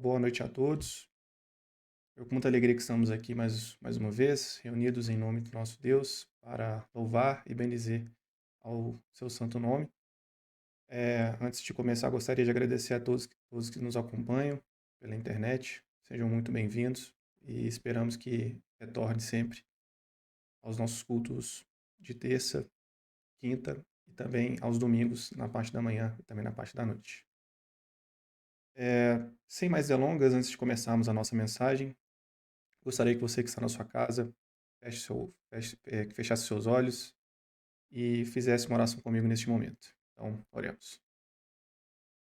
Boa noite a todos. Eu com muita alegria que estamos aqui mais uma vez, reunidos em nome do nosso Deus, para louvar e bendizer ao seu santo nome. Antes de começar, gostaria de agradecer a todos que nos acompanham pela internet. Sejam muito bem-vindos e esperamos que retorne sempre aos nossos cultos de terça, quinta e também aos domingos, na parte da manhã e também na parte da noite. Sem mais delongas, antes de começarmos a nossa mensagem, gostaria que você que está na sua casa que fechasse seus olhos e fizesse uma oração comigo neste momento. Então, oremos.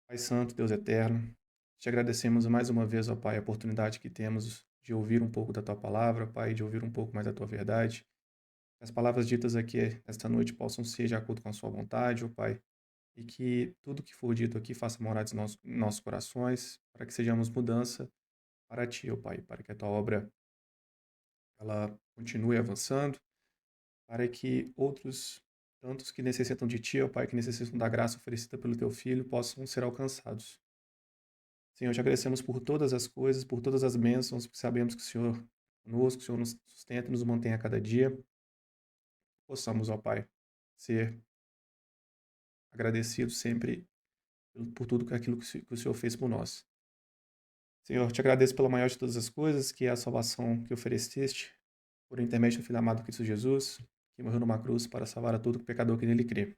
Pai Santo, Deus Eterno, te agradecemos mais uma vez, ó Pai, a oportunidade que temos de ouvir um pouco da Tua palavra, Pai, de ouvir um pouco mais da Tua verdade. Que as palavras ditas aqui esta noite possam ser de acordo com a Sua vontade, ó Pai, e que tudo que for dito aqui faça morada em nossos corações, para que sejamos mudança para Ti, ó Pai, para que a Tua obra ela continue avançando, para que outros tantos que necessitam de Ti, ó Pai, que necessitam da graça oferecida pelo Teu Filho, possam ser alcançados. Senhor, te agradecemos por todas as coisas, por todas as bênçãos, porque sabemos que o Senhor é conosco, que o Senhor nos sustenta e nos mantém a cada dia. Possamos, ó Pai, ser agradecidos sempre por tudo aquilo que o Senhor fez por nós. Senhor, te agradeço pela maior de todas as coisas, que é a salvação que ofereceste, por intermédio do Filho amado Cristo Jesus, que morreu numa cruz para salvar a todo pecador que nele crê.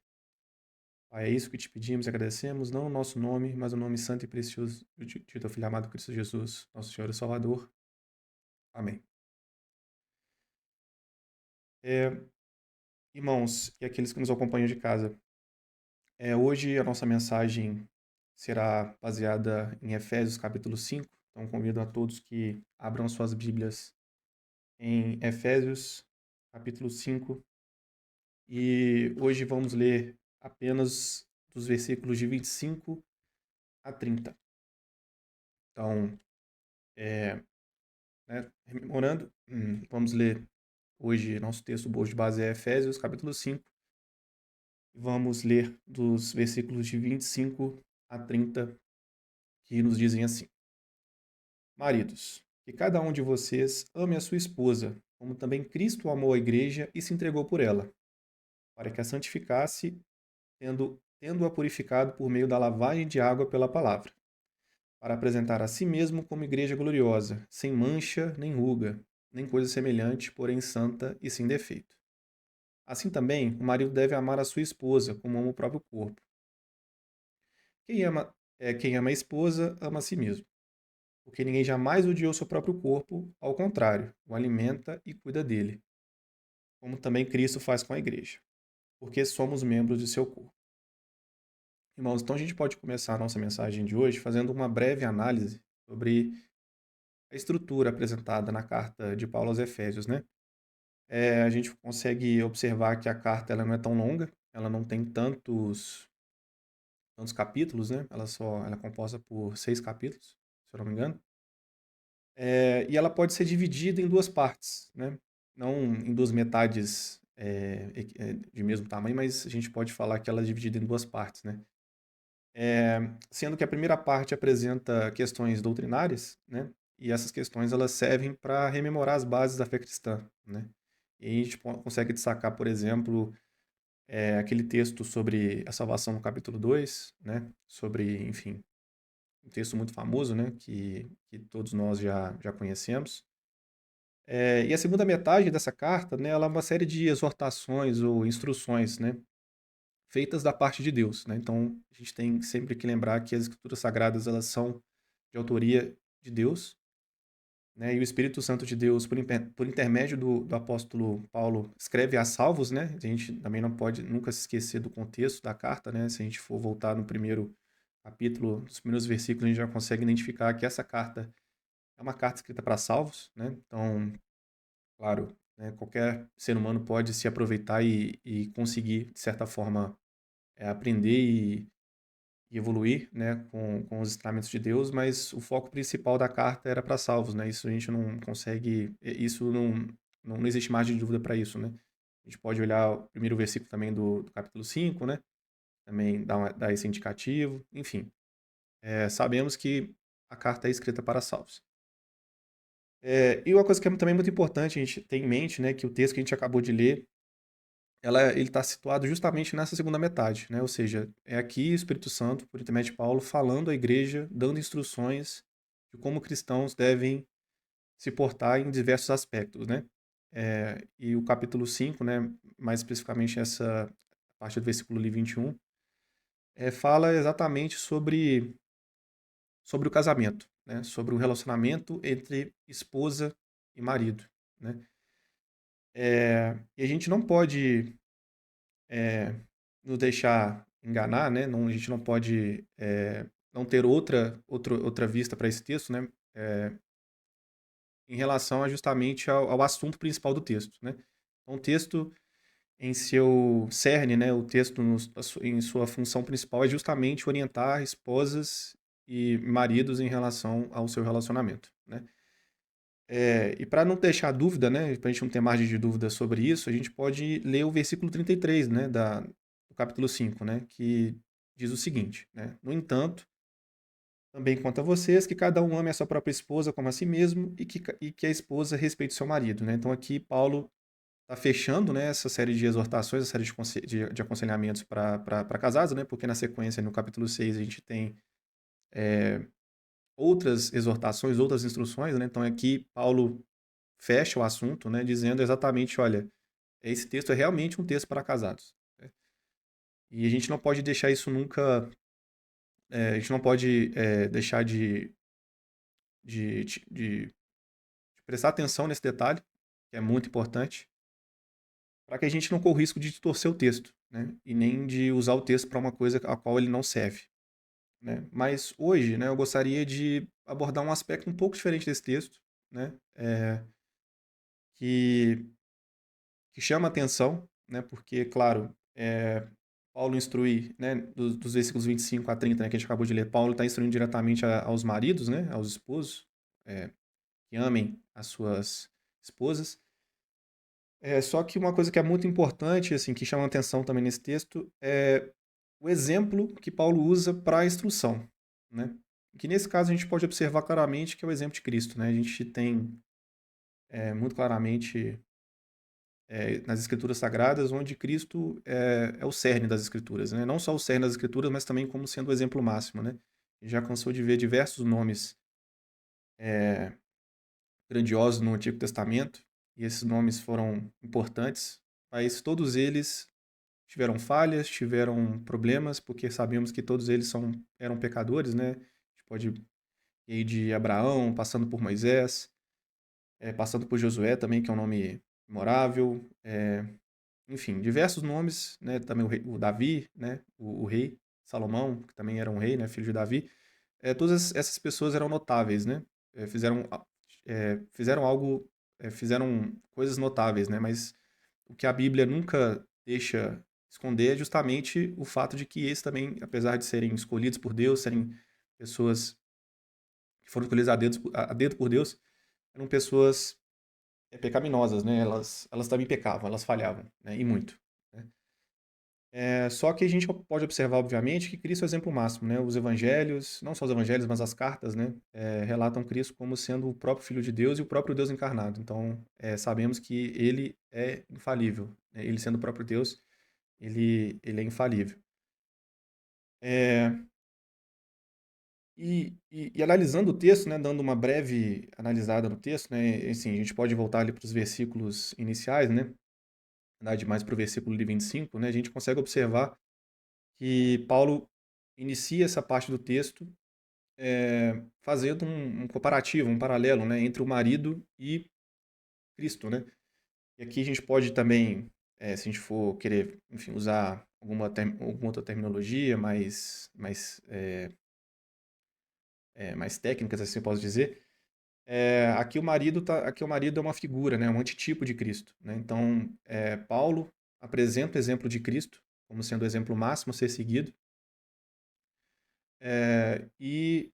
Pai, é isso que te pedimos e agradecemos, não o nosso nome, mas o nome santo e precioso de teu Filho amado Cristo Jesus, nosso Senhor e Salvador. Amém. É, Irmãos e aqueles que nos acompanham de casa, hoje a nossa mensagem será baseada em Efésios capítulo 5, então convido a todos que abram suas Bíblias em Efésios capítulo 5 e hoje vamos ler apenas dos versículos de 25 a 30. Então, rememorando, vamos ler hoje, nosso texto hoje de base é Efésios capítulo 5, e vamos ler dos versículos de 25 a 30, que nos dizem assim: Maridos, que cada um de vocês ame a sua esposa, como também Cristo amou a igreja e se entregou por ela, para que a santificasse, tendo-a purificado por meio da lavagem de água pela palavra, para apresentar a si mesmo como igreja gloriosa, sem mancha, nem ruga, nem coisa semelhante, porém santa e sem defeito. Assim também, o marido deve amar a sua esposa, como ama o próprio corpo. Quem ama a esposa, ama a si mesmo. Porque ninguém jamais odiou seu próprio corpo, ao contrário, o alimenta e cuida dele, como também Cristo faz com a igreja, porque somos membros de seu corpo. Irmãos, então a gente pode começar a nossa mensagem de hoje fazendo uma breve análise sobre a estrutura apresentada na carta de Paulo aos Efésios, né? A gente consegue observar que a carta ela não é tão longa, ela não tem tantos capítulos, né? Ela é composta por 6 capítulos, se eu não me engano. E ela pode ser dividida em duas partes, né? Não em duas metades de mesmo tamanho, mas a gente pode falar que ela é dividida em duas partes, né? Sendo que a primeira parte apresenta questões doutrinárias, né? E essas questões elas servem para rememorar as bases da fé cristã, né? E aí a gente consegue destacar, por exemplo, aquele texto sobre a salvação no capítulo 2, né? Sobre, enfim, um texto muito famoso, né? Que todos nós já conhecemos. E a segunda metade dessa carta, né? Ela é uma série de exortações ou instruções, né? Feitas da parte de Deus, né? Então, a gente tem sempre que lembrar que as escrituras sagradas, elas são de autoria de Deus, né? E o Espírito Santo de Deus, por intermédio do apóstolo Paulo, escreve a salvos, né? A gente também não pode nunca se esquecer do contexto da carta, né? Se a gente for voltar no primeiro capítulo, nos primeiros versículos, a gente já consegue identificar que essa carta é uma carta escrita para salvos, né? Então, claro, né, qualquer ser humano pode se aproveitar e conseguir, de certa forma, aprender e evoluir, né, com os ensinamentos de Deus, mas o foco principal da carta era para salvos, né? Isso a gente não consegue, isso não existe margem de dúvida para isso, né? A gente pode olhar o primeiro versículo também do capítulo 5, né? Também dá esse indicativo, enfim. Sabemos que a carta é escrita para salvos. E uma coisa que é também muito importante a gente ter em mente, né, que o texto que a gente acabou de ler, ele está situado justamente nessa segunda metade, né? Ou seja, é aqui o Espírito Santo, por intermédio de Paulo, falando à igreja, dando instruções de como cristãos devem se portar em diversos aspectos, né? E o capítulo 5, né, mais especificamente essa parte do versículo 21, fala exatamente sobre o casamento, né? Sobre o relacionamento entre esposa e marido, né? E a gente não pode nos deixar enganar, né? Não, a gente não pode não ter outra vista para esse texto, né? Em relação justamente ao assunto principal do texto, né? Então, o texto em seu cerne, né? O texto em sua função principal é justamente orientar esposas e maridos em relação ao seu relacionamento, né? E para não deixar dúvida, né, para a gente não ter margem de dúvida sobre isso, a gente pode ler o versículo 33, né, do capítulo 5, né, que diz o seguinte, né: No entanto, também conta a vocês que cada um ame a sua própria esposa como a si mesmo e que a esposa respeite o seu marido, né? Então aqui Paulo está fechando, né, essa série de exortações, essa série de aconselhamentos para casados, né, porque na sequência, no capítulo 6 a gente tem outras exortações, outras instruções, né? Então aqui Paulo fecha o assunto, né, dizendo exatamente, olha, esse texto é realmente um texto para casados, né? E a gente não pode deixar isso nunca, a gente não pode deixar de prestar atenção nesse detalhe, que é muito importante, para que a gente não corra o risco de torcer o texto, né, e nem de usar o texto para uma coisa a qual ele não serve, né. Mas hoje, né, eu gostaria de abordar um aspecto um pouco diferente desse texto, né, que que chama atenção, né, porque, claro, Paulo instrui, né, dos versículos 25 a 30, né, que a gente acabou de ler, Paulo está instruindo diretamente aos maridos, né, aos esposos, que amem as suas esposas. Só que uma coisa que é muito importante, assim, que chama atenção também nesse texto, é o exemplo que Paulo usa para a instrução, né? Que nesse caso a gente pode observar claramente que é o exemplo de Cristo, né? A gente tem muito claramente nas Escrituras Sagradas, onde Cristo é o cerne das Escrituras, né? Não só o cerne das Escrituras, mas também como sendo o exemplo máximo, né? A gente já cansou de ver diversos nomes grandiosos no Antigo Testamento, e esses nomes foram importantes, mas todos eles tiveram falhas, tiveram problemas, porque sabemos que todos eles eram pecadores, né? A gente pode ir de Abraão, passando por Moisés, passando por Josué também, que é um nome memorável, enfim, diversos nomes, né? Também o Davi, né? O rei Salomão, que também era um rei, né? Filho de Davi. Todas essas pessoas eram notáveis, né? Fizeram algo, fizeram coisas notáveis, né? Mas o que a Bíblia nunca deixa esconder é justamente o fato de que esses também, apesar de serem escolhidos por Deus, serem pessoas que foram escolhidas a dedo por Deus, eram pessoas pecaminosas, né? Elas também pecavam, elas falhavam, né? E muito, né? Só que a gente pode observar, obviamente, que Cristo é o exemplo máximo, né? Os evangelhos, não só os evangelhos, mas as cartas, né? Relatam Cristo como sendo o próprio Filho de Deus e o próprio Deus encarnado. Então, sabemos que ele é infalível, né? Ele sendo o próprio Deus, ele é infalível. É, e analisando o texto, né, dando uma breve analisada no texto, né, assim, a gente pode voltar ali para os versículos iniciais, né, na verdade mais para o versículo de 25, né, a gente consegue observar que Paulo inicia essa parte do texto fazendo um comparativo, um paralelo, né, entre o marido e Cristo, né. E aqui a gente pode também, se a gente for querer, enfim, usar alguma outra terminologia mais técnicas, assim eu posso dizer, aqui o marido é uma figura, né, um antitipo de Cristo, né. Então, Paulo apresenta o exemplo de Cristo como sendo o exemplo máximo a ser seguido, e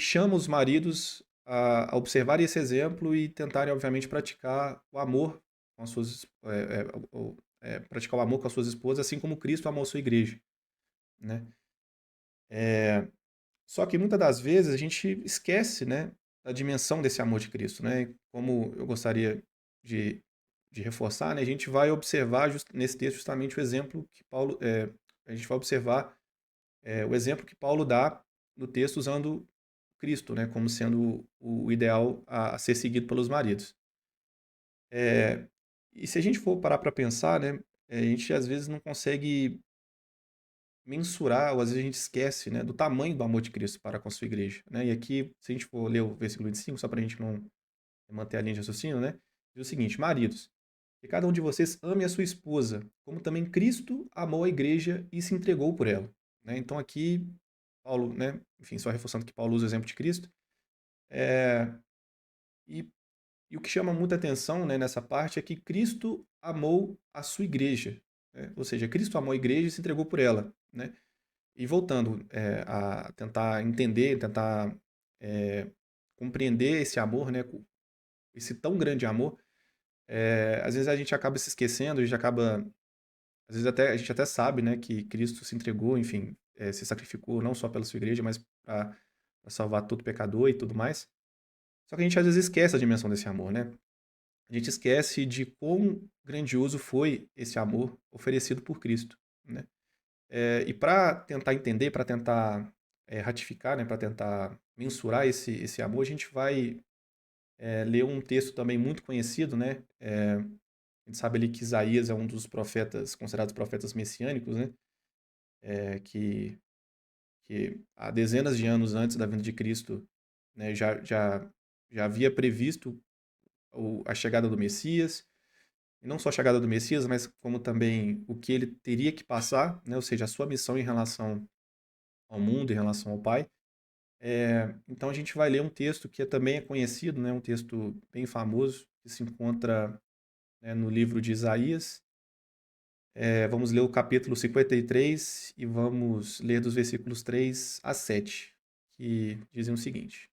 chama os maridos a observar esse exemplo e tentarem, obviamente, praticar o amor com as suas, praticar o amor com as suas esposas, assim como Cristo amou a sua igreja, né. Só que muitas das vezes a gente esquece, né, da dimensão desse amor de Cristo, né? Como eu gostaria de, de reforçar, né, a gente vai observar nesse texto justamente o exemplo que Paulo, a gente vai observar o exemplo que Paulo dá no texto usando Cristo, né, como sendo o ideal a ser seguido pelos maridos. É, e se a gente for parar para pensar, né, a gente às vezes não consegue mensurar, ou às vezes a gente esquece, né, do tamanho do amor de Cristo para com a sua igreja, né? E aqui, se a gente for ler o versículo 25, só para a gente não manter a linha de raciocínio, né? Diz o seguinte: maridos, que cada um de vocês ame a sua esposa, como também Cristo amou a igreja e se entregou por ela. Né? Então aqui, Paulo, né, enfim, só reforçando que Paulo usa o exemplo de Cristo, é, e, e o que chama muita atenção, né, nessa parte é que Cristo amou a sua igreja, né? Ou seja, Cristo amou a igreja e se entregou por ela, né? E voltando a tentar entender, tentar compreender esse amor, né, esse tão grande amor, às vezes a gente acaba se esquecendo, a gente acaba, às vezes até a gente até sabe, né, que Cristo se entregou, enfim, se sacrificou não só pela sua igreja, mas para salvar todo pecador e tudo mais. Só que a gente às vezes esquece a dimensão desse amor, né? A gente esquece de quão grandioso foi esse amor oferecido por Cristo, né? E para tentar entender, para tentar ratificar, né, para tentar mensurar esse amor, a gente vai ler um texto também muito conhecido, né? A gente sabe ali que Isaías é um dos profetas, considerados profetas messiânicos, né? Que há dezenas de anos antes da vinda de Cristo, né, já havia previsto a chegada do Messias, e não só a chegada do Messias, mas como também o que ele teria que passar, né? Ou seja, a sua missão em relação ao mundo, em relação ao Pai. Então a gente vai ler um texto que também é conhecido, né, um texto bem famoso, que se encontra, né, no livro de Isaías. Vamos ler o capítulo 53 e vamos ler dos versículos 3 a 7, que dizem o seguinte.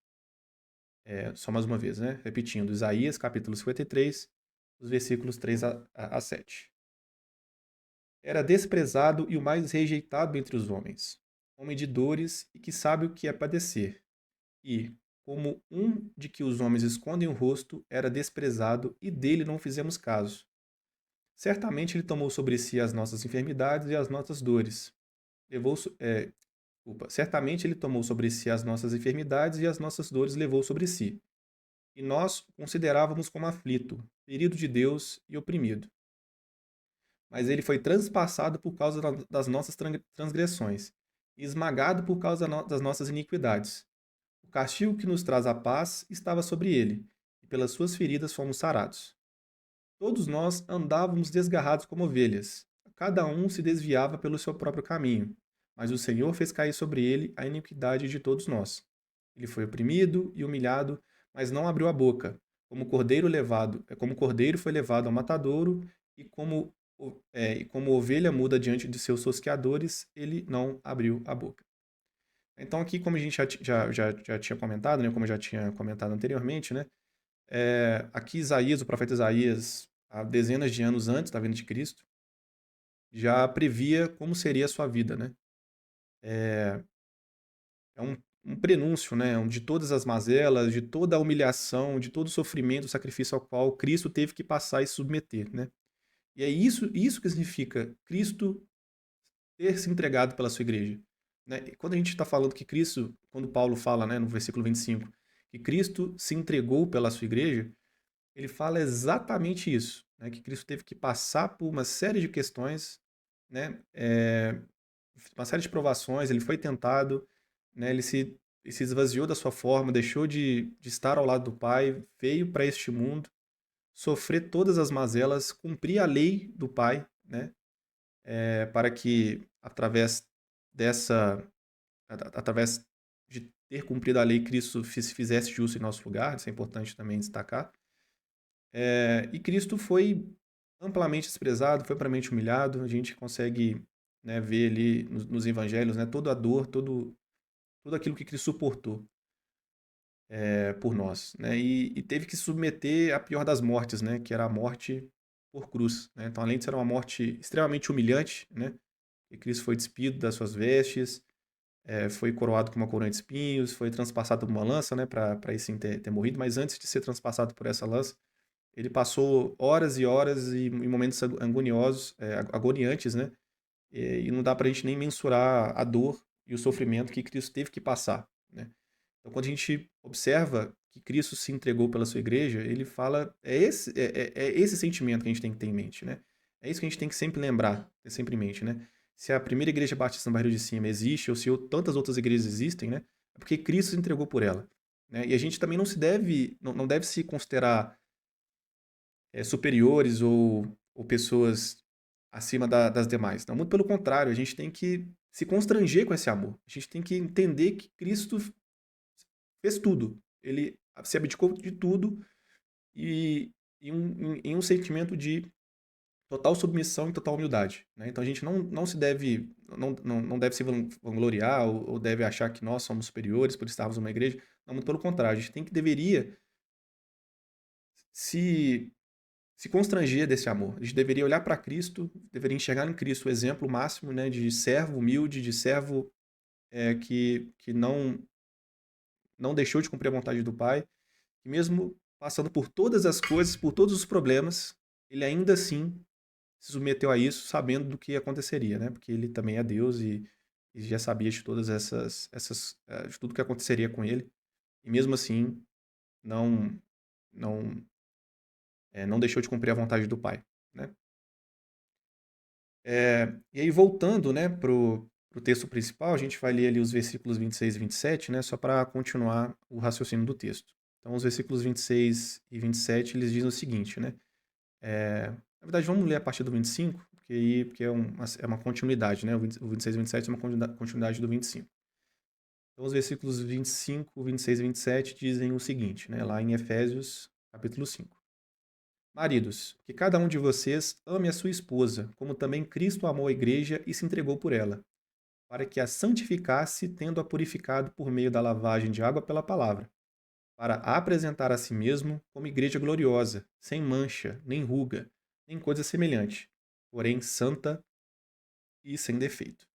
Só mais uma vez, né? Repetindo, Isaías, capítulo 53, os versículos 3 a 7. Era desprezado e o mais rejeitado entre os homens, homem de dores e que sabe o que é padecer. E, como um de que os homens escondem o rosto, era desprezado e dele não fizemos caso. Certamente ele tomou sobre si as nossas enfermidades e as nossas dores. Levou, certamente ele tomou sobre si as nossas enfermidades e as nossas dores levou sobre si. E nós o considerávamos como aflito, ferido de Deus e oprimido. Mas ele foi transpassado por causa das nossas transgressões e esmagado por causa das nossas iniquidades. O castigo que nos traz a paz estava sobre ele, e pelas suas feridas fomos sarados. Todos nós andávamos desgarrados como ovelhas, cada um se desviava pelo seu próprio caminho, mas o Senhor fez cair sobre ele a iniquidade de todos nós. Ele foi oprimido e humilhado, mas não abriu a boca. Como cordeiro foi levado ao matadouro, e como ovelha muda diante de seus tosqueadores, ele não abriu a boca. Então aqui, como a gente já tinha comentado, né, como eu já tinha comentado anteriormente, né, aqui Isaías, o profeta Isaías, há dezenas de anos antes da vinda de Cristo, já previa como seria a sua vida, né? É um prenúncio, né, de todas as mazelas, de toda a humilhação, de todo o sofrimento, o sacrifício ao qual Cristo teve que passar e se submeter, né? E é isso que significa Cristo ter se entregado pela sua igreja. Né? E quando a gente está falando que Cristo, quando Paulo fala, né, no versículo 25, que Cristo se entregou pela sua igreja, ele fala exatamente isso, né, que Cristo teve que passar por uma série de questões, né, uma série de provações, ele foi tentado, né, ele se esvaziou da sua forma, deixou de estar ao lado do Pai, veio para este mundo, sofrer todas as mazelas, cumprir a lei do Pai, né, para que dessa, através de ter cumprido a lei, Cristo se fizesse justo em nosso lugar, isso é importante também destacar. E Cristo foi amplamente desprezado, foi amplamente humilhado, a gente consegue, né, ver ali nos evangelhos, né, toda a dor, tudo aquilo que Cristo suportou por nós, né, e teve que se submeter à pior das mortes, né, que era a morte por cruz, né. Então, além de ser uma morte extremamente humilhante, né, e Cristo foi despido das suas vestes, foi coroado com uma coroa de espinhos, foi transpassado por uma lança, né, para aí sim ter morrido, mas antes de ser transpassado por essa lança, ele passou horas e horas e em momentos agoniosos, agoniantes, né, e não dá para a gente nem mensurar a dor e o sofrimento que Cristo teve que passar, né. Então, quando a gente observa que Cristo se entregou pela sua igreja, ele fala, é esse sentimento que a gente tem que ter em mente, né? É isso que a gente tem que sempre lembrar, ter sempre em mente, né? Se a primeira igreja batista no Barril de Cima existe, ou se tantas outras igrejas existem, né? É porque Cristo se entregou por ela, né? E a gente também não deve se considerar superiores ou pessoas acima das demais. Não, muito pelo contrário, a gente tem que se constranger com esse amor. A gente tem que entender que Cristo fez tudo. Ele se abdicou de tudo e em um sentimento de total submissão e total humildade, né? Então a gente não se deve não deve se vangloriar ou deve achar que nós somos superiores por estarmos numa igreja. Não, muito pelo contrário, a gente deveria se se constranger desse amor. A gente deveria olhar para Cristo, deveria enxergar em Cristo o exemplo máximo, né, de servo humilde, de servo que não deixou de cumprir a vontade do Pai. E mesmo passando por todas as coisas, por todos os problemas, ele ainda assim se submeteu a isso, sabendo do que aconteceria, né? Porque ele também é Deus e já sabia de todas de tudo que aconteceria com ele. E mesmo assim, não, não, não deixou de cumprir a vontade do Pai, né? E aí, voltando, né, pro texto principal, a gente vai ler ali os versículos 26 e 27, né, só para continuar o raciocínio do texto. Então, os versículos 26 e 27, eles dizem o seguinte, né? Na verdade, vamos ler a partir do 25, porque é uma continuidade, né? O 26 e 27 é uma continuidade do 25. Então, os versículos 25, 26 e 27 dizem o seguinte, né? Lá em Efésios, capítulo 5. Maridos, que cada um de vocês ame a sua esposa, como também Cristo amou a igreja e se entregou por ela, para que a santificasse, tendo-a purificado por meio da lavagem de água pela palavra, para a apresentar a si mesmo como igreja gloriosa, sem mancha, nem ruga, nem coisa semelhante, porém santa e sem defeito.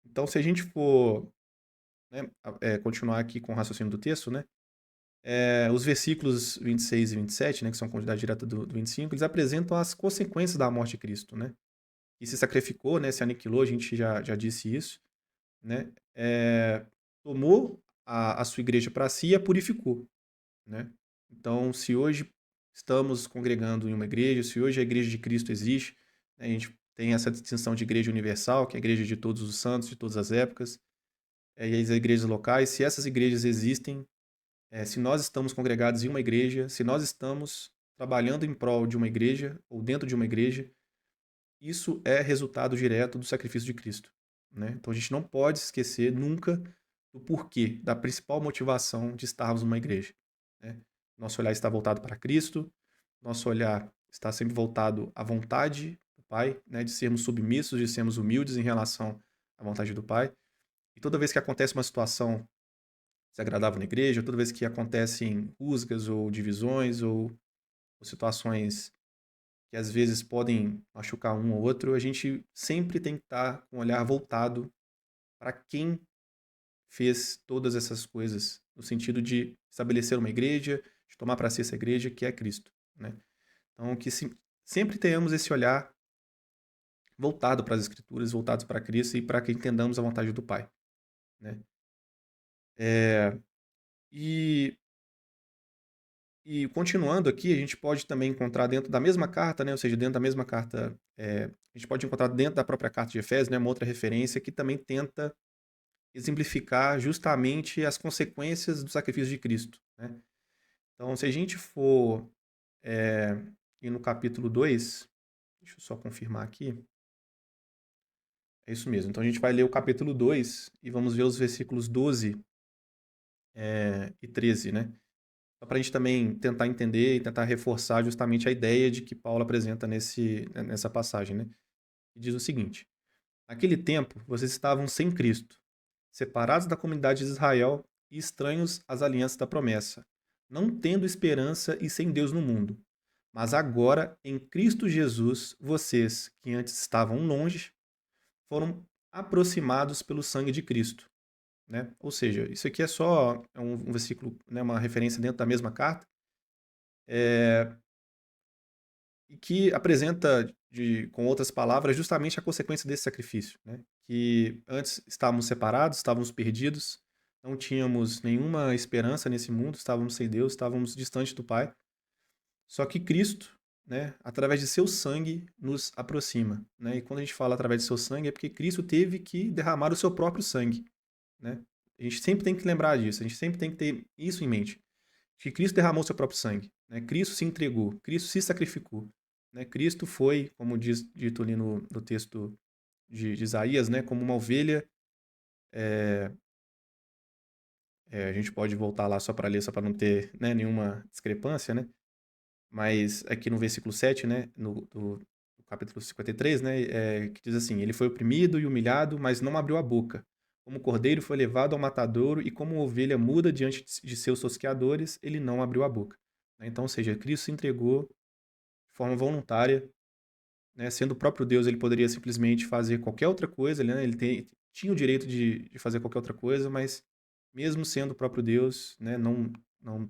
Então, se a gente for, né, continuar aqui com o raciocínio do texto, né, os versículos 26 e 27, né, que são continuidade direta do 25, eles apresentam as consequências da morte de Cristo, né? Que se sacrificou, né, se aniquilou, a gente já disse isso, né? Tomou a sua igreja para si e a purificou, né? Então, se hoje estamos congregando em uma igreja, se hoje a igreja de Cristo existe, né, a gente tem essa distinção de igreja universal, que é a igreja de todos os santos, de todas as épocas, e as igrejas locais, se essas igrejas existem, se nós estamos congregados em uma igreja, se nós estamos trabalhando em prol de uma igreja ou dentro de uma igreja, isso é resultado direto do sacrifício de Cristo, né? Então a gente não pode esquecer nunca do porquê, da principal motivação de estarmos numa igreja, né? Nosso olhar está voltado para Cristo, nosso olhar está sempre voltado à vontade do Pai, né? De sermos submissos, de sermos humildes em relação à vontade do Pai. E toda vez que acontece uma situação desagradável na igreja, toda vez que acontecem rusgas ou divisões ou situações que às vezes podem machucar um ou outro, a gente sempre tem que estar com o olhar voltado para quem fez todas essas coisas, no sentido de estabelecer uma igreja, de tomar para si essa igreja, que é Cristo, né? Então, que sempre tenhamos esse olhar voltado para as Escrituras, voltados para Cristo e para que entendamos a vontade do Pai, né? É, e E continuando aqui, a gente pode também encontrar dentro da mesma carta, né, ou seja, dentro da mesma carta, a gente pode encontrar dentro da própria carta de Efésios, né, uma outra referência que também tenta exemplificar justamente as consequências do sacrifício de Cristo, né? Então, se a gente for ir no capítulo 2, deixa eu só confirmar aqui, é isso mesmo. Então, a gente vai ler o capítulo 2 e vamos ver os versículos 12 e 13, né? Só para a gente também tentar entender e tentar reforçar justamente a ideia de que Paulo apresenta nessa passagem, né? E diz o seguinte: naquele tempo, vocês estavam sem Cristo, separados da comunidade de Israel e estranhos às alianças da promessa, não tendo esperança e sem Deus no mundo. Mas agora, em Cristo Jesus, vocês, que antes estavam longe, foram aproximados pelo sangue de Cristo, né? Ou seja, isso aqui é um versículo, né, uma referência dentro da mesma carta, é, e que apresenta, com outras palavras, justamente a consequência desse sacrifício, né? Que antes estávamos separados, estávamos perdidos, não tínhamos nenhuma esperança nesse mundo, estávamos sem Deus, estávamos distantes do Pai. Só que Cristo, né, através de seu sangue, nos aproxima, né? E quando a gente fala através de seu sangue, é porque Cristo teve que derramar o seu próprio sangue, né? A gente sempre tem que lembrar disso, a gente sempre tem que ter isso em mente, que Cristo derramou seu próprio sangue, né? Cristo se entregou, Cristo se sacrificou, né? Cristo foi, como diz dito ali no texto de Isaías, né, como uma ovelha. A gente pode voltar lá só para ler, só para não ter, né, nenhuma discrepância, né? Mas aqui no versículo 7, né, do capítulo 53, né, que diz assim: Ele foi oprimido e humilhado, mas não abriu a boca. Como cordeiro foi levado ao matadouro, e como ovelha muda diante de seus tosqueadores, ele não abriu a boca. Né? Então, ou seja, Cristo se entregou de forma voluntária, né, sendo o próprio Deus, ele poderia simplesmente fazer qualquer outra coisa, né, tinha o direito de fazer qualquer outra coisa, mas mesmo sendo o próprio Deus, né, não, não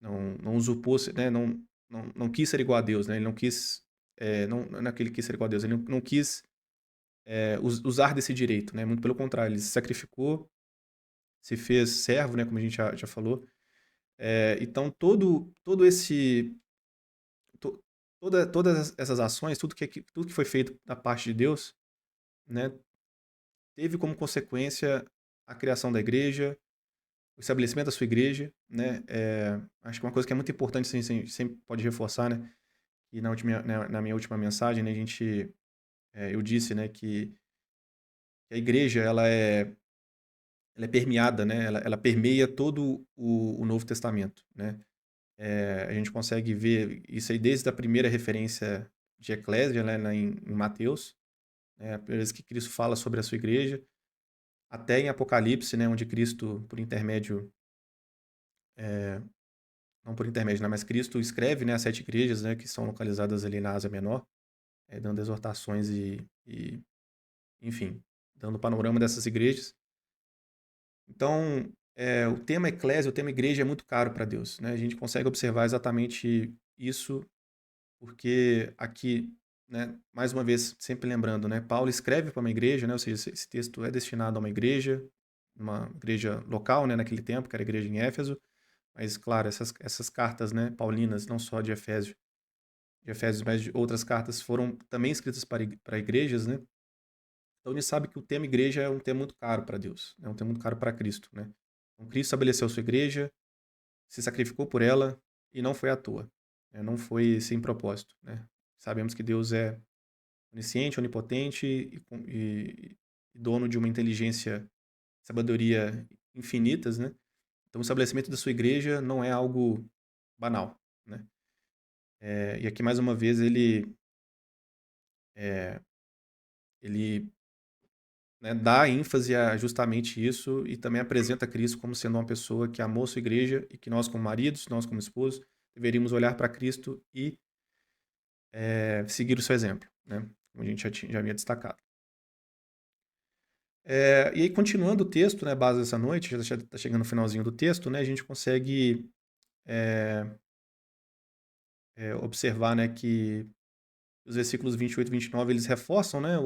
não usurpou, né, não quis ser igual a Deus, né, ele não quis, não é que ele quis ser igual a Deus, ele não quis usar desse direito, né, muito pelo contrário, ele se sacrificou, se fez servo, né, como a gente já falou. Então todo esse, to, todas essas ações, tudo que foi feito da parte de Deus, né, teve como consequência a criação da igreja, o estabelecimento da sua igreja, né, acho que uma coisa que é muito importante, assim, a gente sempre pode reforçar, né, e na minha última mensagem, né, eu disse, né, que a igreja ela é permeada, né, ela permeia todo o Novo Testamento, né. A gente consegue ver isso aí desde a primeira referência de eclésia, né, lá em Mateus, né, a primeira vez que Cristo fala sobre a sua igreja, até em Apocalipse, né, onde Cristo, por intermédio, eh, não por intermédio, né, mas Cristo escreve, né, as 7 igrejas, né, que são localizadas ali na Ásia Menor, dando exortações enfim, dando o panorama dessas igrejas. Então, o tema eclésia, o tema igreja é muito caro para Deus, né? A gente consegue observar exatamente isso porque aqui, né, mais uma vez, sempre lembrando, né, Paulo escreve para uma igreja, né, ou seja, esse texto é destinado a uma igreja local, né, naquele tempo, que era a igreja em Éfeso, mas, claro, essas cartas, né, paulinas, não só de Efésios, mas de outras cartas foram também escritas para igrejas, né? Então ele sabe que o tema igreja é um tema muito caro para Deus, é um tema muito caro para Cristo, né? Então Cristo estabeleceu a sua igreja, se sacrificou por ela e não foi à toa, né? Não foi sem propósito, né? Sabemos que Deus é onisciente, onipotente e dono de uma inteligência, sabedoria infinitas, né? Então o estabelecimento da sua igreja não é algo banal, né? E aqui mais uma vez é, ele, né, dá ênfase a justamente isso e também apresenta Cristo como sendo uma pessoa que amou sua igreja e que nós como maridos, nós como esposos, deveríamos olhar para Cristo e seguir o seu exemplo, né? Como a gente já havia destacado. E aí, continuando o texto, né, base dessa noite, já está chegando no finalzinho do texto, né, a gente consegue observar, né, que os versículos 28 e 29, eles reforçam, né,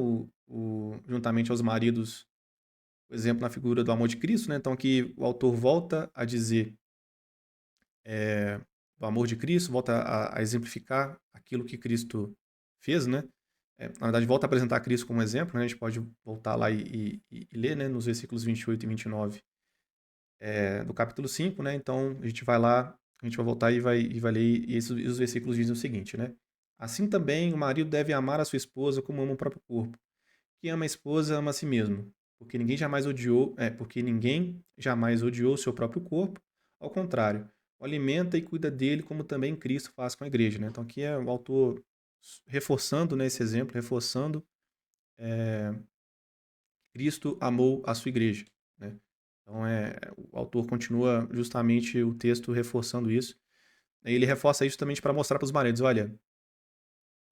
juntamente aos maridos, o exemplo na figura do amor de Cristo, né? Então aqui o autor volta a dizer do amor de Cristo, volta a exemplificar aquilo que Cristo fez, né? Na verdade, volta a apresentar Cristo como exemplo, né? A gente pode voltar lá e ler, né, nos versículos 28 e 29 do capítulo 5, né? Então a gente vai lá, a gente vai voltar e vai ler, e os versículos dizem o seguinte, né? Assim também o marido deve amar a sua esposa como ama o próprio corpo. Quem ama a esposa ama a si mesmo, porque ninguém jamais odiou o seu próprio corpo, ao contrário, o alimenta e cuida dele, como também Cristo faz com a igreja, né? Então aqui é o autor reforçando, né, esse exemplo, reforçando Cristo amou a sua igreja, né? Então o autor continua justamente o texto reforçando isso. Ele reforça isso justamente para mostrar para os maridos, olha,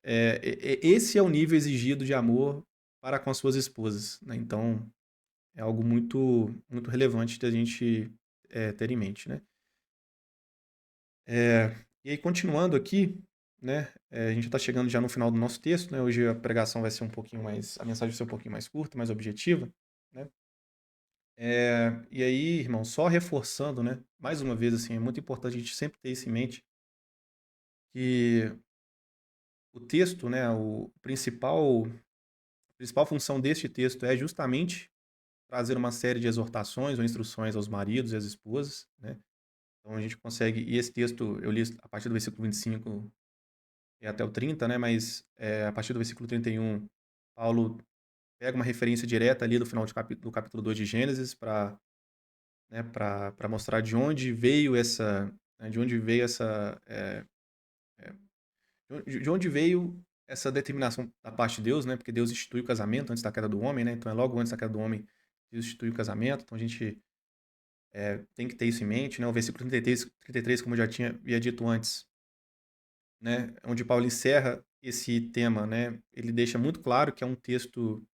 esse é o nível exigido de amor para com as suas esposas, né? Então, é algo muito, muito relevante da gente ter em mente, né? E aí, continuando aqui, né? A gente está chegando já no final do nosso texto, né? Hoje a pregação vai ser um pouquinho mais, a mensagem vai ser um pouquinho mais curta, mais objetiva, né? E aí, irmão, só reforçando, né? Mais uma vez, assim, é muito importante a gente sempre ter isso em mente, que o texto, né? A principal função deste texto é justamente trazer uma série de exortações ou instruções aos maridos e às esposas, né? Então a gente consegue, e esse texto eu li a partir do versículo 25 e até o 30, né? Mas a partir do versículo 31, Paulo pega uma referência direta ali do final do capítulo 2 de Gênesis para, né, para mostrar de onde veio essa, né, de onde veio essa, de onde veio essa determinação da parte de Deus, né? Porque Deus instituiu o casamento antes da queda do homem, né? Então é logo antes da queda do homem Deus instituiu o casamento. Então a gente tem que ter isso em mente, né? O versículo 33, como eu já havia dito antes, né? Onde Paulo encerra esse tema, né? Ele deixa muito claro que é um texto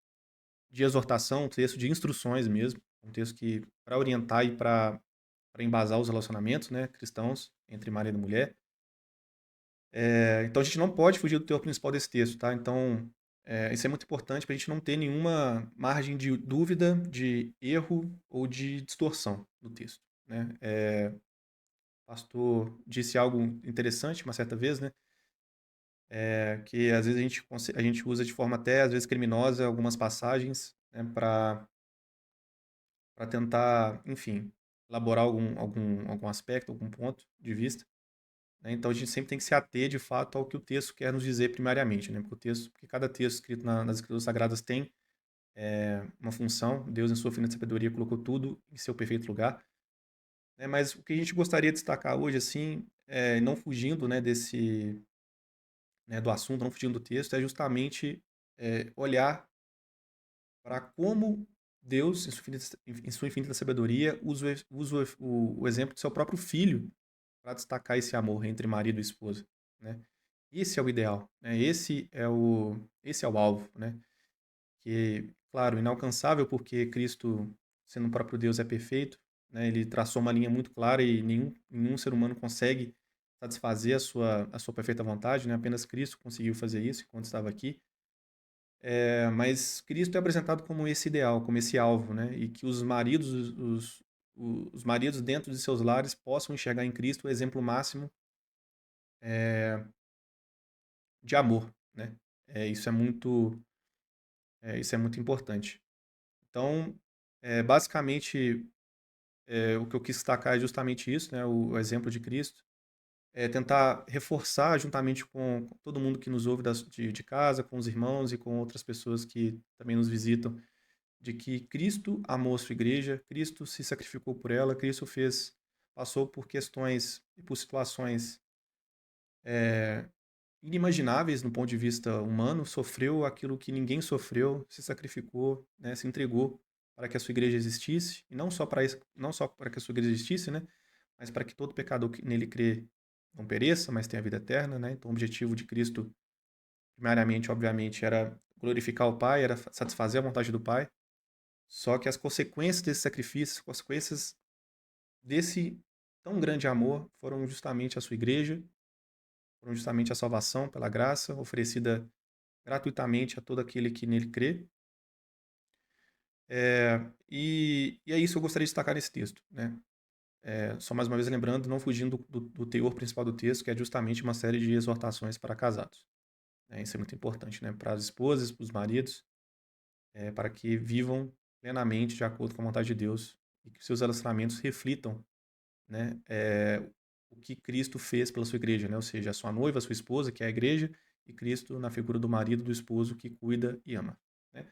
de exortação, um texto de instruções mesmo, um texto que para orientar e para embasar os relacionamentos, né, cristãos entre marido e mulher. Então a gente não pode fugir do teor principal desse texto, tá? Então isso é muito importante para a gente não ter nenhuma margem de dúvida, de erro ou de distorção no texto, né? O pastor disse algo interessante uma certa vez, né? Que às vezes a gente usa de forma até às vezes criminosa algumas passagens, né, para tentar, enfim, elaborar algum aspecto, algum ponto de vista, né? Então a gente sempre tem que se ater de fato ao que o texto quer nos dizer primariamente, né? Porque cada texto escrito nas Escrituras Sagradas tem uma função. Deus, em sua infinita sabedoria, colocou tudo em seu perfeito lugar, né? Mas o que a gente gostaria de destacar hoje, assim, não fugindo, né, do assunto, não fugindo do texto, é justamente olhar para como Deus, em sua infinita sabedoria, usa o exemplo do seu próprio filho para destacar esse amor entre marido e esposa, né? Esse é o ideal, né? Esse é o alvo, né? Que, claro, inalcançável porque Cristo, sendo o próprio Deus, é perfeito, né? Ele traçou uma linha muito clara e nenhum ser humano consegue satisfazer a sua perfeita vontade, né? Apenas Cristo conseguiu fazer isso enquanto estava aqui. Mas Cristo é apresentado como esse ideal, como esse alvo, né? E que os maridos dentro de seus lares possam enxergar em Cristo o exemplo máximo de amor, né? Isso é muito importante. Então, basicamente, o que eu quis destacar é justamente isso, né? O exemplo de Cristo. Tentar reforçar juntamente com todo mundo que nos ouve de casa, com os irmãos e com outras pessoas que também nos visitam, de que Cristo amou a sua igreja, Cristo se sacrificou por ela, Cristo passou por questões e por situações inimagináveis no ponto de vista humano, sofreu aquilo que ninguém sofreu, se sacrificou, né, se entregou para que a sua igreja existisse, e não só para isso, não só para que a sua igreja existisse, né, mas para que todo pecador que nele crê não pereça, mas tenha vida eterna, né? Então o objetivo de Cristo, primariamente, obviamente, era glorificar o Pai, era satisfazer a vontade do Pai. Só que as consequências desse sacrifício, as consequências desse tão grande amor foram justamente a sua igreja, foram justamente a salvação pela graça oferecida gratuitamente a todo aquele que nele crê. E é isso que eu gostaria de destacar nesse texto, né? Só mais uma vez lembrando, não fugindo do teor principal do texto, que é justamente uma série de exortações para casados, né? Isso é muito importante, né? Para as esposas, para os maridos, para que vivam plenamente de acordo com a vontade de Deus e que seus relacionamentos reflitam, né, o que Cristo fez pela sua igreja, né? Ou seja, a sua noiva, a sua esposa, que é a igreja, e Cristo na figura do marido, do esposo, que cuida e ama, né?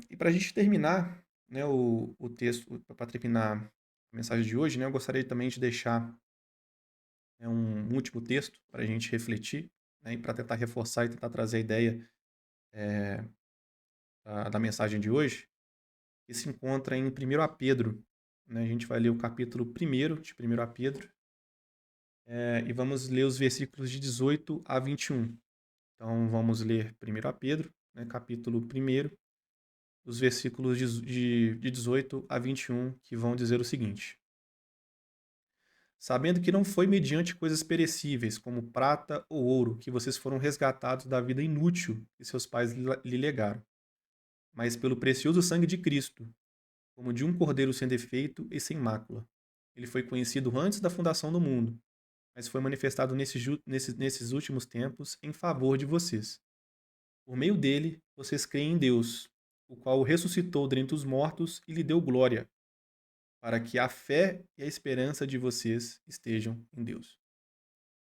E para a gente terminar, né, o texto, para terminar a mensagem de hoje, né, eu gostaria também de deixar, né, um último texto para a gente refletir, né, e para tentar reforçar e tentar trazer a ideia da mensagem de hoje, que se encontra em 1 Pedro, né? A gente vai ler o capítulo 1º de 1 Pedro, e vamos ler os versículos de 18 a 21. Então vamos ler 1 Pedro, né, capítulo 1, os versículos de 18 a 21, que vão dizer o seguinte: Sabendo que não foi mediante coisas perecíveis, como prata ou ouro, que vocês foram resgatados da vida inútil que seus pais lhe legaram, mas pelo precioso sangue de Cristo, como de um cordeiro sem defeito e sem mácula. Ele foi conhecido antes da fundação do mundo, mas foi manifestado nesses últimos tempos em favor de vocês. Por meio dele, vocês creem em Deus, o qual o ressuscitou dentre os mortos e lhe deu glória, para que a fé e a esperança de vocês estejam em Deus.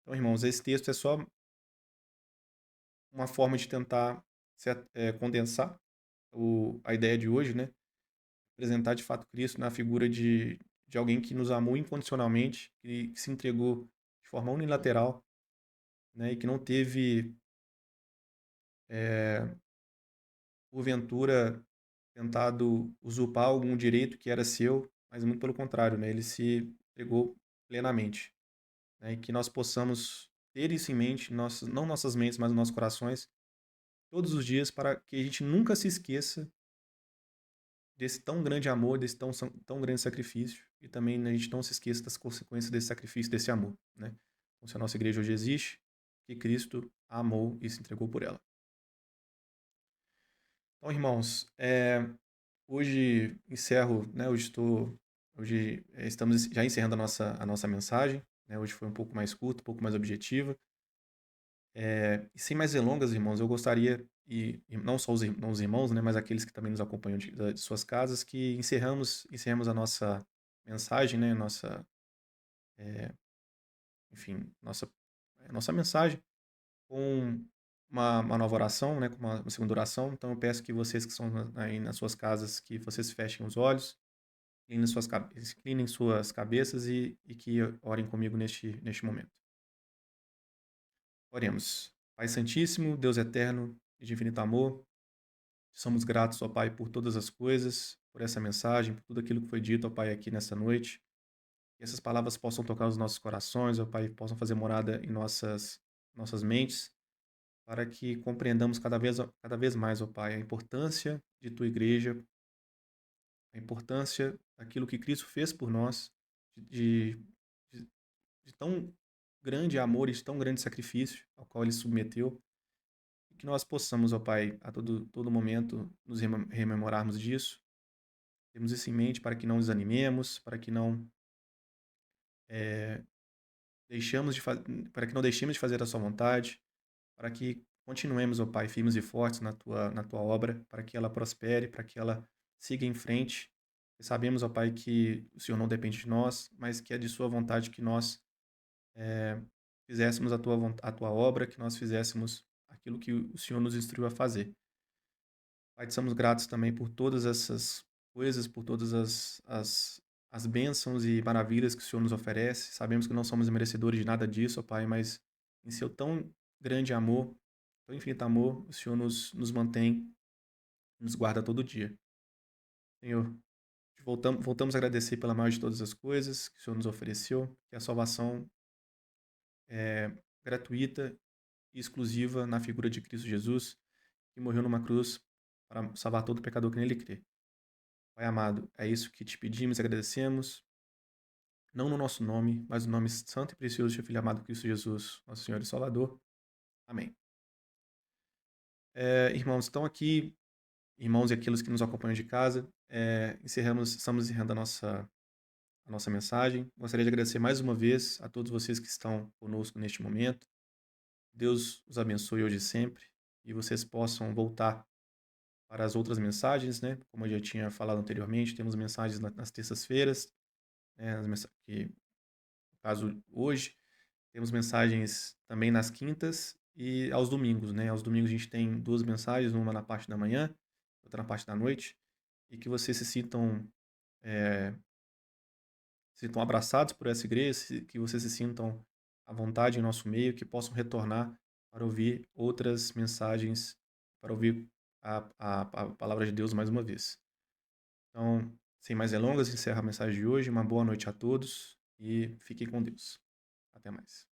Então, irmãos, esse texto é só uma forma de tentar condensar a ideia de hoje, né? Apresentar de fato Cristo na figura de alguém que nos amou incondicionalmente, que se entregou de forma unilateral, né? E que não teve, porventura, tentado usurpar algum direito que era seu, mas muito pelo contrário, né? Ele se entregou plenamente, né? E que nós possamos ter isso em mente, não nossas mentes, mas nossos corações, todos os dias, para que a gente nunca se esqueça desse tão grande amor, desse tão grande sacrifício, e também a gente não se esqueça das consequências desse sacrifício, desse amor, né? Então, se a nossa igreja hoje existe, que Cristo a amou e se entregou por ela. Então, irmãos, hoje encerro, né? Hoje estamos já encerrando a nossa mensagem, né? Hoje foi um pouco mais curta, um pouco mais objetiva. E sem mais delongas, irmãos, eu gostaria, e não só os irmãos, né, mas aqueles que também nos acompanham de suas casas, que encerremos a nossa mensagem, né, enfim, nossa mensagem com uma nova oração, né, com uma segunda oração. Então eu peço que vocês que estão aí nas suas casas, que vocês fechem os olhos, inclinem suas cabeças e que orem comigo neste momento. Oremos. Pai Santíssimo, Deus eterno e de infinito amor, somos gratos, ó Pai, por todas as coisas, por essa mensagem, por tudo aquilo que foi dito, ó Pai, aqui nessa noite. Que essas palavras possam tocar os nossos corações, ó Pai, possam fazer morada em nossas mentes, para que compreendamos cada vez mais, ó Pai, a importância de Tua Igreja, a importância daquilo que Cristo fez por nós, de, de, de tão grande amor e de tão grande sacrifício ao qual Ele submeteu. E que nós possamos, ó Pai, a todo momento nos rememorarmos disso. Temos isso em mente para que não desanimemos, para que não para que não deixemos de fazer a sua vontade, para que continuemos, ó Pai, firmes e fortes na tua obra, para que ela prospere, para que ela siga em frente. E sabemos, ó Pai, que o Senhor não depende de nós, mas que é de sua vontade que nós fizéssemos a tua obra, que nós fizéssemos aquilo que o Senhor nos instruiu a fazer. Pai, te somos gratos também por todas essas coisas, por todas as bênçãos e maravilhas que o Senhor nos oferece. Sabemos que não somos merecedores de nada disso, ó Pai, mas em seu tão grande amor, tão infinito amor, o Senhor nos mantém, nos guarda todo dia. Senhor, voltamos a agradecer pela maior de todas as coisas que o Senhor nos ofereceu, que a salvação é gratuita e exclusiva na figura de Cristo Jesus, que morreu numa cruz para salvar todo pecador que nele crê. Pai amado, é isso que te pedimos e agradecemos, não no nosso nome, mas no nome santo e precioso do teu Filho amado Cristo Jesus, nosso Senhor e Salvador. Amém. Irmãos, estão aqui, irmãos e aqueles que nos acompanham de casa, estamos encerrando a nossa mensagem. Gostaria de agradecer mais uma vez a todos vocês que estão conosco neste momento. Deus os abençoe hoje e sempre e vocês possam voltar para as outras mensagens, né? Como eu já tinha falado anteriormente, temos mensagens nas terças-feiras, né? Que, no caso, hoje, temos mensagens também nas quintas e aos domingos, né? Aos domingos a gente tem duas mensagens, uma na parte da manhã, outra na parte da noite, e que vocês se sintam abraçados por essa igreja, que vocês se sintam à vontade em nosso meio, que possam retornar para ouvir outras mensagens, para ouvir a palavra de Deus mais uma vez. Então, sem mais delongas, encerro a mensagem de hoje. Uma boa noite a todos e fiquem com Deus. Até mais.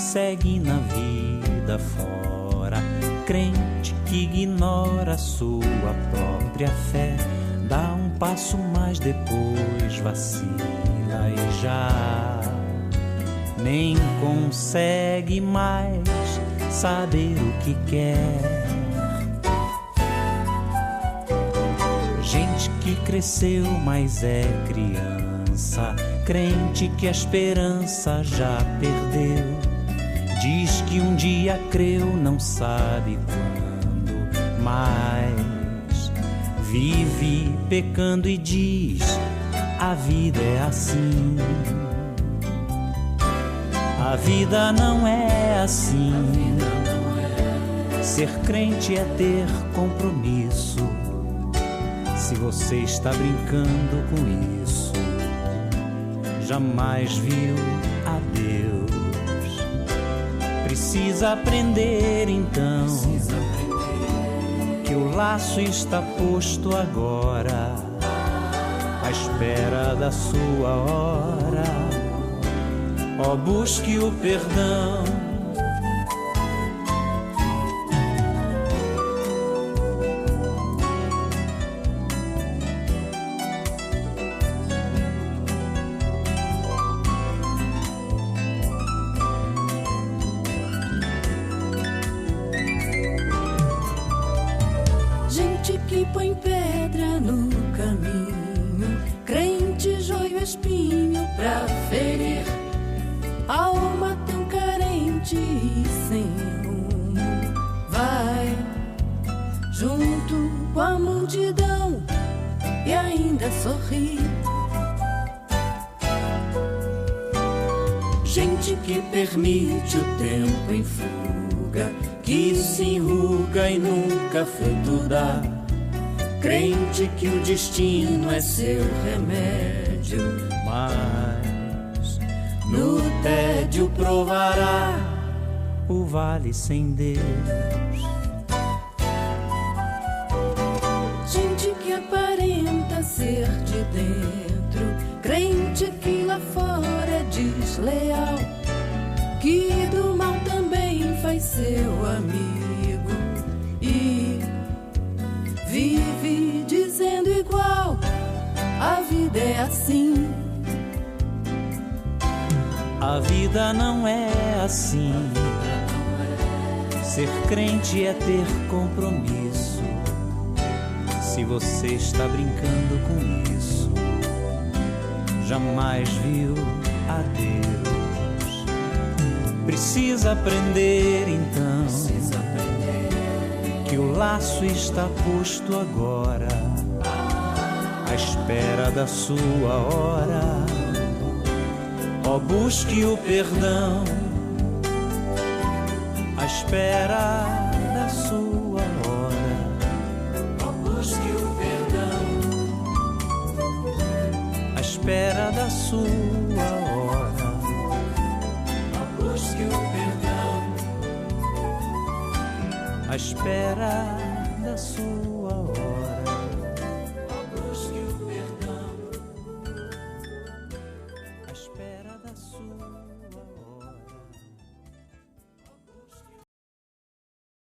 segue na vida fora, crente que ignora sua própria fé, dá um passo mais, depois vacila e já nem consegue mais saber o que quer. Gente que cresceu, mas é criança, crente que a esperança já perdeu, diz que um dia creu, não sabe quando, mas vive pecando e diz: a vida é assim. A vida não é assim. Ser crente é ter compromisso. Se você está brincando com isso, jamais viu a Deus. Precisa aprender então que o laço está posto agora, à espera da sua hora. Ó, busque o perdão. Gente que põe pedra no caminho, crente, joio, espinho pra ferir, alma tão carente e sem rumo, vai junto com a multidão e ainda sorri. Gente que permite o tempo em fuga, que se enruga e nunca fruto dá, crente que o destino é seu remédio, mas no tédio provará o vale sem Deus. Gente que aparenta ser de dentro, crente que lá fora é desleal, que do mal também faz seu amigo e vive dizendo igual: a vida é assim. A vida não é assim. Ser crente é ter compromisso. Se você está brincando com isso, jamais viu a Deus. Precisa aprender então que o laço está posto agora, à espera da sua hora. Ó, busque o perdão, à espera da sua hora. Ó, busque o perdão, À espera da sua hora. ó, busque o perdão, À espera da sua